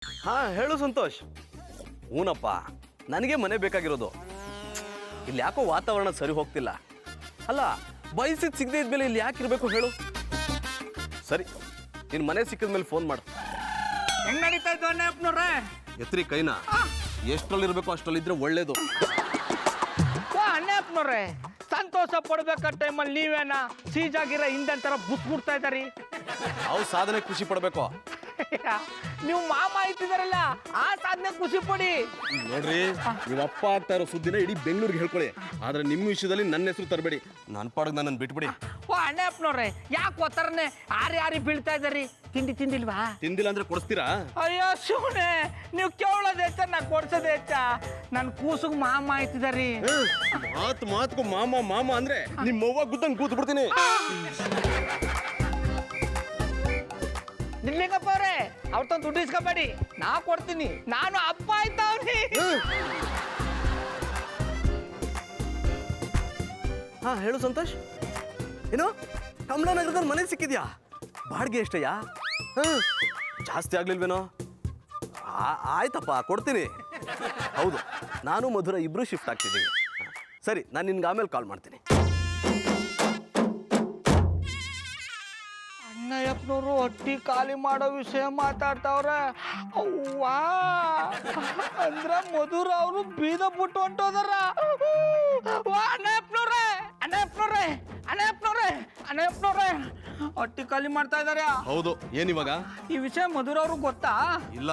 ಹಾ ಹೇಳು ಸಂತೋಷ್. ಹೂನಪ್ಪ, ನನಗೆ ಮನೆ ಬೇಕಾಗಿರೋದು. ಇಲ್ಲಿ ಯಾಕೋ ವಾತಾವರಣ ಸರಿ ಹೋಗ್ತಿಲ್ಲ. ಅಲ್ಲ, ಬಯಸಿದ್ ಸಿಗದೆ ಇದ್ಮೇಲೆ ಇಲ್ಲಿ ಯಾಕೆ ಇರಬೇಕು ಹೇಳು? ಸರಿ, ನಿನ್ ಮನೆ ಸಿಕ್ಕಿದ್ಮೇಲೆ ಫೋನ್ ಮಾಡು. ಹೆಂಗ್ ನಡೀತಾ ಇದ್ದು ಅಣ್ಣಪ್ಪನವ್ರೆ? ಎತ್ರಿ ಕೈನ. ಎಷ್ಟ್ರಲ್ಲಿರ್ಬೇಕು ಅಷ್ಟ್ರಲ್ಲಿದ್ರೆ ಒಳ್ಳೇದು. ಅಣ್ಣಪ್ಪನವ್ರೆ, ಸಂತೋಷ ಪಡ್ಬೇಕಾದ ಟೈಮಲ್ಲಿ ನೀವೇನ ಸೀಜಾಗಿರೋ ಹಿಂದನ್ ತರ ಬುಸ್ಬಿಡ್ತಾ ಇದ್ದಾರಿ. ನಾವು ಸಾಧನೆ ಖುಷಿ ಪಡ್ಬೇಕು. ನೀವು ಮಾಮ ಆಯ್ತಿದಾರಲ್ಲ, ಆ ಸಾಧನೆ ಖುಷಿ ಪಡಿ. ನೋಡ್ರಿ, ನೀವು ಅಪ್ಪ ಆಗ್ತಾ ಇರೋ ಸುದ್ದಿನ ಇಡೀ ಬೆಂಗಳೂರಿಗೆ ಹೇಳ್ಕೊಳ್ಳಿ. ಆದ್ರೆ ನಿಮ್ಮ ವಿಷಯದಲ್ಲಿ ನನ್ನ ಹೆಸರು ತರಬೇಡಿ. ನನ್ನ ಪಾಡಿಗೆ ನನ್ನನ್ನು ಬಿಟ್ಬಿಡಿ. ಓ ಅಣ್ಣಪ್ಪನವ್ರೆ, ಯಾಕೆ ಒತ್ತರನೆ ಆರಿ ಬೀಳ್ತಾ ಇದ್ದಾರಿ? ತಿಂಡಿ ತಿಂದಿಲ್ವಾ? ತಿಂದಿಲ್ಲ ಅಂದ್ರೆ ಕೊಡಿಸ್ತೀರಾ? ಅಯ್ಯೋ ಶಿವನೇ, ನೀವು ಕೇಳೋದೇ ಹೆಚ್ಚ, ನಾ ಕೊಡ್ಸೋದೇ ಹೆಚ್ಚ. ನನ್ನ ಕೂಸುಗ್ ಮಾಮ ಆಯ್ತಿದಾರಿ. ಮಾತ್ಗೂ ಮಾಮ ಮಾಮ ಅಂದ್ರೆ ನಿಮ್ಮ ಅವ್ವ ಗುದ್ದಂಗ್ ಕೂತ್ ಬಿಡ್ತೀನಿ. ನಿಲ್ಲಿಂಗಪ್ಪ ಅವ್ರೆ, ಅವ್ರ ತಂದು ದುಡ್ಡು ಇಸ್ಕೊಬೇಡಿ, ನಾ ಕೊಡ್ತೀನಿ. ನಾನು ಅಪ್ಪ ಆಯ್ತಾವ್ನಿ. ಹಾ ಹೇಳು ಸಂತೋಷ್. ಏನು ಕಮಲಾನಗರದಲ್ಲಿ ಮನೆ ಸಿಕ್ಕಿದ್ಯಾ? ಬಾಡಿಗೆ ಎಷ್ಟಯ್ಯ? ಜಾಸ್ತಿ ಆಗ್ಲಿಲ್ವೇನೋ? ಆಯ್ತಪ್ಪ, ಕೊಡ್ತೀನಿ. ಹೌದು, ನಾನು ಮಧುರ ಇಬ್ರು ಶಿಫ್ಟ್ ಆಗ್ತಿದ್ದೀವಿ. ಸರಿ, ನಾನು ನಿನ್ಗೆ ಆಮೇಲೆ ಕಾಲ್ ಮಾಡ್ತೀನಿ. ಅಣ್ಣಯ್ಯಪ್ಪನವರು ಹೊಟ್ಟಿ ಖಾಲಿ ಮಾಡೋ ವಿಷಯ ಮಾತಾಡ್ತಾವ್ರೆ. ಅವ್ವಾ, ಅಂದ್ರ ಮಧುರ ಅವರು ಬೀದ ಬಿಟ್ಟು ಹೊಂಟೋದಾರ. ಅಣ್ಣಯ್ಯಪ್ಪನವ್ರೆ, ಅಣ್ಣಯ್ಯಪ್ಪನವ್ರೆ, ಅಣ್ಣಯ್ಯಪ್ಪನವ್ರೆ, ಅಣ್ಣಯ್ಯಪ್ಪನವ್ರೆ, ಹೊಟ್ಟಿ ಖಾಲಿ ಮಾಡ್ತಾ ಇದಾರೆ. ಹೌದು, ಏನಿವಾಗ? ಈ ವಿಷಯ ಮಧುರ ಅವ್ರಿಗೆ ಗೊತ್ತಾ? ಇಲ್ಲ.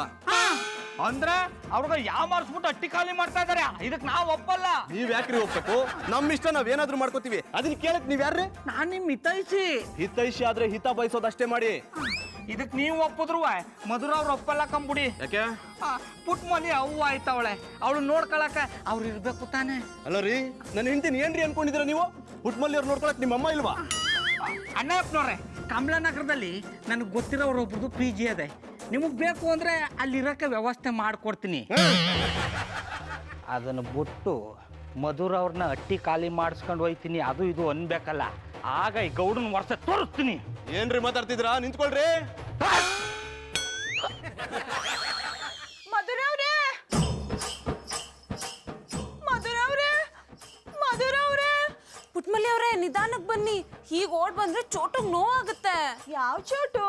ಅಂದ್ರೆ ಅವ್ರಿಗೆ ಯಾವ ಮಾರ್ಸ್ಬಿಟ್ಟು ಹಟ್ಟಿ ಖಾಲಿ ಮಾಡ್ತಾ ಇದಾರೆ. ಇದಕ್ ನಾವ್ ಒಪ್ಪಲ್ಲ. ನೀವ್ ಯಾಕ್ರಿ ಹೋಗ್ಬೇಕು? ನಮ್ಮ ಇಷ್ಟ ನಾವೇನಾದ್ರೂ ಮಾಡ್ಕೋತೀವಿ. ಅದನ್ನ ಕೇಳಕ್ ನೀವ್ ಯಾರ್ರಿ? ನಾನ್ ನಿಮ್ ಹಿತೈಷಿ. ಹಿತೈಷಿ ಆದ್ರೆ ಹಿತ ಬಯಸೋದಷ್ಟೇ ಮಾಡಿ. ಇದಕ್ ನೀವು ಒಪ್ಪಿದ್ರು ಮಧುರ ಅವ್ರು ಒಪ್ಪಲ್ಲ ಕಂಬುಡಿ. ಯಾಕೆ? ಪುಟ್ ಮಲಿ ಅವ್ವ ಆಯ್ತವಳೆ, ಅವಳು ನೋಡ್ಕೊಳಕ ಅವ್ರು ಇರ್ಬೇಕು ತಾನೆ. ಅಲ್ಲ ರೀ, ನನ್ನ ಹೆಂಡತಿನ ಏನ್ರಿ ಅನ್ಕೊಂಡಿದ್ದೀರಾ ನೀವು? ಪುಟ್ಮಲ್ಲಿ ಅವ್ರು ನೋಡ್ಕೊಳಕ್ ನಿಮ್ಮ ಅಮ್ಮ ಇಲ್ವಾ? ಅಣ್ಣಪ್ಪನವ್ರೆ, ಕಮಲಾನಗರದಲ್ಲಿ ನನಗೆ ಗೊತ್ತಿರೋರೊಬ್ರದ್ದು ಪಿ ಜಿ ಅದೇ. ನಿಮಗೆ ಬೇಕು ಅಂದ್ರೆ ಅಲ್ಲಿರೋಕೆ ವ್ಯವಸ್ಥೆ ಮಾಡಿಕೊಡ್ತೀನಿ. ಅದನ್ನು ಬಿಟ್ಟು ಮಧುರ ಅವ್ರನ್ನ ಹಟ್ಟಿ ಖಾಲಿ ಮಾಡಿಸ್ಕೊಂಡು ಹೋಯ್ತೀನಿ, ಅದು ಇದು ಅನ್ಬೇಕಲ್ಲ. ಆಗ ಈ ಗೌಡನ ವರ್ಷ ತೋರಿಸ್ತೀನಿ. ಏನ್ರಿ ಮಾತಾಡ್ತಿದ್ರಾ? ನಿಂತ್ಕೊಳ್ರಿ. ಮಧುರ ಅವ್ರೆ, ಮಧುರ ಅವ್ರೆ, ಮಧುರ ಅವ್ರೆ, ಪುಟ್ಮಲ್ಲಿ ಅವ್ರೆ, ನಿಧಾನಕ್ಕೆ ಬನ್ನಿ. ಹೀಗೆ ಓಡ್ ಬಂದ್ರೆ ಚೋಟುಗ್ ನೋವಾಗುತ್ತೆ. ಯಾವ ಚೋಟು?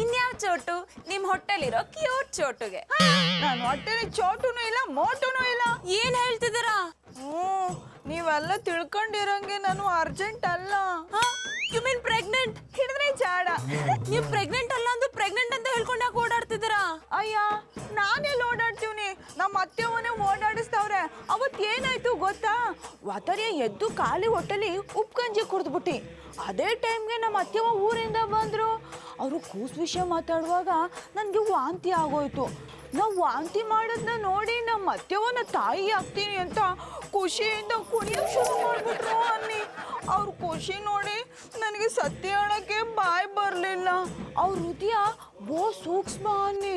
ಇನ್ಯಾವ ಚೋಟು? ನಿಮ್ ಹೊಟ್ಟೆಲಿರೋ ಕ್ಯೂಟ್ ಚೋಟುಗೆ. ನಾನು ಹೊಟ್ಟೆಲಿ ಚೋಟುನು ಇಲ್ಲ, ಮೋಟುನು ಇಲ್ಲ. ಏನ್ ಹೇಳ್ತಿದ್ದೀರಾ? ನೀವೆಲ್ಲ ತಿಳ್ಕೊಂಡಿರಂಗೆ ನಾನು ಅರ್ಜೆಂಟ್ ಅಲ್ಲ. You mean pregnant? ಹಿಡಿದ್ರೆ ಜಾಡ. ನೀವು ಪ್ರೆಗ್ನೆಂಟ್ ಅಲ್ಲ ಅಂದ್ರೆ ಪ್ರೆಗ್ನೆಂಟ್ ಅಂತ ಹೇಳ್ಕೊಂಡು ಯಾಕೆ ಓಡಾಡ್ತಿದ್ದೀರಾ? ಅಯ್ಯ, ನಾನೆಲ್ಲ ಓಡಾಡ್ತೀವ್ನಿ, ನಮ್ಮ ಅತ್ತೆವನೇ ಓಡಾಡಿಸ್ತವ್ರೆ. ಅವತ್ ಏನಾಯ್ತು ಗೊತ್ತಾ? ವಾತರ್ಯ ಎದ್ದು ಖಾಲಿ ಹೊಟ್ಟೆಲಿ ಉಪ್ಕಂಜಿ ಕುಡ್ದ್ಬಿಟ್ಟಿ. ಅದೇ ಟೈಮ್ಗೆ ನಮ್ಮ ಅತ್ತೆವ ಊರಿಂದ ಬಂದ್ರು. ಅವರು ಕೂಸ್ ವಿಷಯ ಮಾತಾಡುವಾಗ ನನಗೆ ವಾಂತಿ ಆಗೋಯ್ತು. ನಾವು ವಾಂತಿ ಮಾಡೋದನ್ನ ನೋಡಿ ನಮ್ಮ ಅತ್ತೆವನ ತಾಯಿ ಆಗ್ತೀನಿ ಅಂತ ಖುಷಿಯಿಂದ ಕುಣಿಯೋಕೆ ಶುರು ಮಾಡಿಬಿಟ್ರು ಅನ್ನಿ. ಅವ್ರ ಖುಷಿ ನೋಡಿ ನನಗೆ ಸತ್ಯ ಹೇಳೋಕ್ಕೆ ಬಾಯ್ ಬರಲಿಲ್ಲ. ಅವ್ರ ಹೃದಯ ಸೂಕ್ಷ್ಮ ಅನ್ನಿ.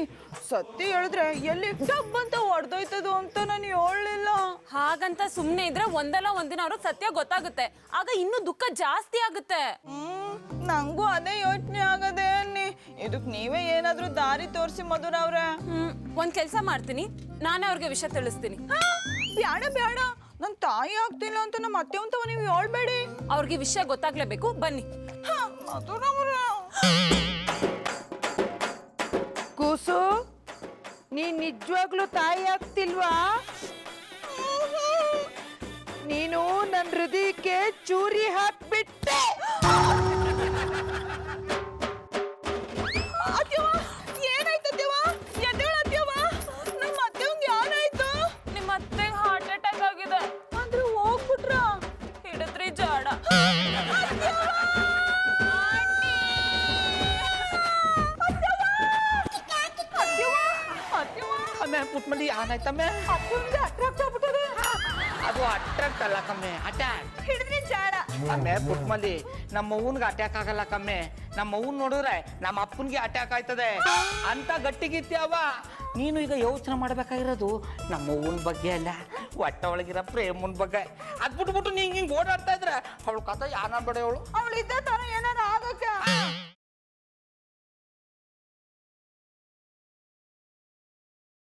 ಸತ್ಯ ಹೇಳಿದ್ರೆ ಎಲ್ಲಿ ಡಬ್ ಅಂತ ಹೊಡೆದೋಯ್ತದು ಅಂತ ನಾನು ಹೇಳಲಿಲ್ಲ. ಹಾಗಂತ ಸುಮ್ಮನೆ ಇದ್ರೆ ಒಂದಲ್ಲ ಒಂದಿನ ಅವ್ರಿಗೆ ಸತ್ಯ ಗೊತ್ತಾಗುತ್ತೆ. ಆಗ ಇನ್ನೂ ದುಃಖ ಜಾಸ್ತಿ ಆಗುತ್ತೆ. ನಂಗೂ ಅದೇ ಯೋಚನೆ ಆಗದೆ ಅನ್ನಿ. ಇದಕ್ಕೆ ನೀವೇ ಏನಾದ್ರೂ ದಾರಿ ತೋರಿಸಿ ಮಧುರ ಅವ್ರೆ. ಒಂದ್ ಕೆಲಸ ಮಾಡ್ತೀನಿ, ನಾನೇ ಅವ್ರಿಗೆ ವಿಷಯ ತಿಳಿಸ್ತೀನಿ. ಬ್ಯಾಡ ಬ್ಯಾಡ, ನನ್ನ ತಾಯಿ ಆಗ್ತಿಲ್ಲ ಅಂತ ನಮ್ಮ ಅತ್ತೆ ಅಂತವ ನೀವು ಹೇಳ್ಬೇಡಿ. ಅವ್ರಿಗೆ ವಿಷಯ ಗೊತ್ತಾಗ್ಲೇಬೇಕು, ಬನ್ನಿ. ಮಧುರ ಅವ್ರೆ, ಕೂಸು, ನೀನ್ ನಿಜವಾಗ್ಲೂ ತಾಯಿ ಆಗ್ತಿಲ್ವಾ? ನೀನು ನನ್ನ ಹೃದಯಕ್ಕೆ ಚೂರಿ ಹಾಕ್ಬಿಟ್ಟೆ. ಏನಾಯ್ತದೇವ? ಎದ್ದೇಳತ್ತೇವ? ನಮ್ಮ ಅತ್ತೆವಂಗೆ ಏನಾಯ್ತು? ನಿಮ್ಮ ಅತ್ತೆಗೆ ಹಾರ್ಟ್ ಅಟ್ಯಾಕ್ ಆಗಿದೆ. ಅಂದ್ರೆ ಹೋಗ್ಬಿಟ್ರ? ಹಿಡಿದ್ರಿ ಜಾಡ. ಅಮ್ಮೆ ಪುಟ್ಮಲ್ಲಿ ಏನಾಯ್ತಮ್ಮೆ? ಅಟ್ರಾಕ್ಟ್ ಆಗ್ಬಿಟ್ಟದೆ. ಅದು ಅಟ್ರಾಕ್ಟ್ ಅಲ್ಲ ಕಮ್ಮೆ, ಅಟ್ಯಾಕ್. ಹಿಡಿದ್ರಿ ಜಾಡ. ಅಮ್ಮೆ ಪುಟ್ಮಲ್ಲಿ ನಮ್ಮ ಅವ್ವನ್ಗೆ ಅಟ್ಯಾಕ್ ಆಗಲ್ಲ ಕಮ್ಮೆ. ನಮ್ಮ ಅವ್ವನ್ ನೋಡಿದ್ರೆ ನಮ್ಮ ಅಪ್ಪನ್ಗೆ ಅಟ್ಯಾಕ್ ಆಯ್ತದೆ ಅಂತ ಗಟ್ಟಿಗಿತ್ಯಾವ. ನೀನು ಈಗ ಯೋಚನೆ ಮಾಡ್ಬೇಕಾಗಿರೋದು ನಮ್ಮ ಅವ್ವನ ಬಗ್ಗೆ ಅಲ್ಲ, ಹೊಟ್ಟೆ ಒಳಗಿರೋ ಪ್ರೇಮನ್ ಬಗ್ಗೆ. ಅದ್ ಬಿಟ್ಬಿಟ್ಟು ನೀನ್ ಹಿಂಗ್ ಓಡಾಡ್ತಾ ಇದ್ರೆ ಅವಳು ಕಥೆ ಯಾನ ಬೇಡ. ಅವಳು ಅವಳಿದ್ದ ತರ ಏನಾರ ಆಗಕ್ಕೆ